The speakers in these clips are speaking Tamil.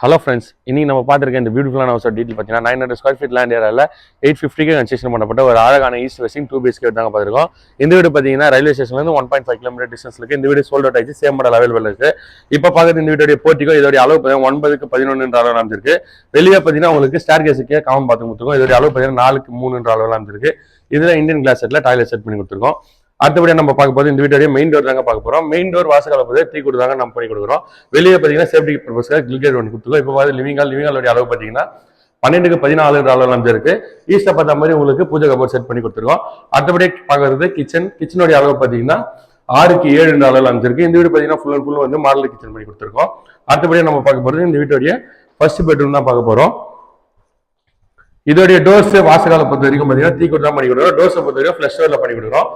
ஹலோ ஃப்ரெண்ட்ஸ், இன்னைக்கு நம்ம பார்த்துருக்க இந்த பியூட்டிஃபுல்லான ஹவுஸ் டீட்டெயில் பார்த்தீங்கன்னா 900 ஸ்கொயர் ஃபீட் லேண்ட் ஏரியாவில் 850 கன்ஸ்ட்ரக்ஷன் பண்ணப்பட்ட ஒரு அழகான ஈஸ்ட் வெஸ்டிங் 2 BHK தாங்க பார்த்துருக்கோம். இந்த வீடு பார்த்தீங்கன்னா ரயில்வே ஸ்டேஷன்லேருந்து 1.5 கிலோமீட்டர் டிஸ்டன்ஸ் இருக்குது. இந்த வீடு சோல்ட் அவுட் ஆயிடுச்சு, சேம் மாடல் அவைலபிள் இருக்குது. இப்போ பார்க்குறது இந்த வீட்டுடைய போர்ட்டிகோ இதோடைய அளவு பார்த்தீங்கன்னா 9:11 அளவு அமைஞ்சிருக்கு. வெளியே பார்த்தீங்கன்னா உங்களுக்கு ஸ்டேர் கேஸுக்கு காமன் பாத்ரூம் கொடுத்துருக்கோம். இதோடைய அளவு பார்த்தீங்கன்னா 4:3 அளவு அமைஞ்சிருக்கு. இதில் இந்தியன் கிளாஸ் செட்டில் டாய்லெட் செட் பண்ணி கொடுத்துருக்கோம். அடுத்தபடியாக நம்ம பார்க்க போது இந்த வீட்டுடைய மெயின் டோர் தாங்க பார்க்க போகிறோம். மெயின் டோர் வாசகால போது டீ கொடுத்தாங்க நம்ம பண்ணி கொடுக்குறோம். வெளியே பார்த்தீங்கன்னா சேஃப்டி பர்பஸ்க்காக கில்கேட் ஒன்று கொடுத்துருக்கோம். இப்போ பார்த்து லிவிங் ஹாலுடைய அளவு பார்த்தீங்கன்னா 12:14 அளவு அமைஞ்சிருக்கு. ஈஸ்ட்டை பார்த்த மாதிரி உங்களுக்கு பூஜை கபோர்ட் செட் பண்ணி கொடுத்துருக்கோம். அடுத்தபடியே பார்க்கறது கிச்சனுடைய அளவு பார்த்தீங்கன்னா 6:7 அளவில் அமைஞ்சிருக்கு. இந்த வீடு பார்த்தீங்கன்னா ஃபுல் அண்ட் ஃபுல் வந்து மாடல் கிச்சன் பண்ணி கொடுத்துருக்கோம். அடுத்தபடியாக நம்ம பார்க்க போகிறது இந்த வீட்டுடைய ஃபர்ஸ்ட் பெட்ரூம் தான் பார்க்க போகிறோம். இதோடைய டோர்ஸ் வாசகால பொறுத்த வரைக்கும் பார்த்தீங்கன்னா டீ கொடுத்து தான் பண்ணி கொடுக்குறோம். டோர்ஸை பொறுத்த வரைக்கும் ஃப்ளஷ் டோர்ல பண்ணி கொடுக்குறோம்.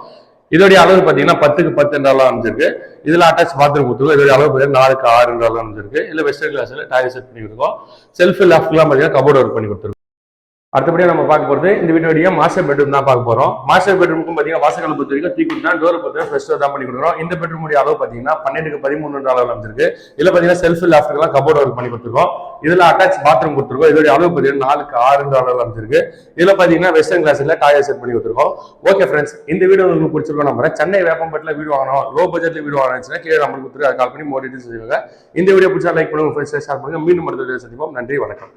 இதோடைய அளவு பார்த்தீங்கன்னா 10:10 அளவு அமைஞ்சிருக்கு. இதுல அட்டாச் பாத்ரூம் கொடுத்துருக்கோம். இதோடைய அளவு பார்த்தீங்கன்னா 4:6 அளவு அமைஞ்சிருக்கு. இதுல வெஸ்டர்ன் கிளாஸ்ல டாய்லெட் செட் பண்ணி கொடுக்கும். செல்ஃப் லாஃப்ட்லாம் பார்த்தீங்கன்னா கபோர்ட் ஒர்க் பண்ணி கொடுத்துருக்கோம். அடுத்தபடியாக நம்ம பார்க்க போகிறது இந்த வீட்டுடைய மாஸ்டர் பெட்ரூம் தான் பார்க்க போகிறோம். மாஸ்டர் பெட்ரூமுக்கும் பார்த்தீங்கன்னா வாசகால பொறுத்த வரைக்கும் டீ கொடுத்தா டோரை பொறுத்த ஃப்ரெஷ் டோர் தான் பண்ணி கொடுக்குறோம். இந்த பெட்ரூமுடைய அளவு பார்த்தீங்கன்னா 12:13 அளவு அமைஞ்சிருக்கு. இதுல பார்த்தீங்கன்னா செல்ஃப் லாஃப்ட்லாம் கபோர்ட் ஒர்க் பண்ணி கொடுத்துருக்கோம். இதுல அட்டாச் பாத்ரூம் கொடுத்துருக்கோம். இதோட அளவு பார்த்தீங்கன்னா 4:6 அளவு அமைஞ்சிருக்கு. இதுல பார்த்தீங்கன்னா வெஸ்டர்ன் கிளாஸ்ல டாய்லெட் செட் பண்ணி கொடுத்துருக்கோம். ஓகே ஃப்ரெண்ட்ஸ், இந்த வீடியோ உங்களுக்கு பிடிச்சிருக்கோம் நம்புறேன். சென்னை வேப்பம்பட்டில் வீடு வாங்கணும், லோ பட்ஜெட்ல வீடு வாங்கினா கீழே நம்பருக்கு கொடுத்துரு, கால் பண்ணி மோர் டீடைல்ஸ் செய்வாங்க. இந்த வீடியோ பிடிச்சா லைக் பண்ணுங்க, ஃப்ரெண்ட்ஸ் ஷேர் பண்ணுங்க. மீண்டும் அடுத்த வீடியோ சந்திப்போம். நன்றி, வணக்கம்.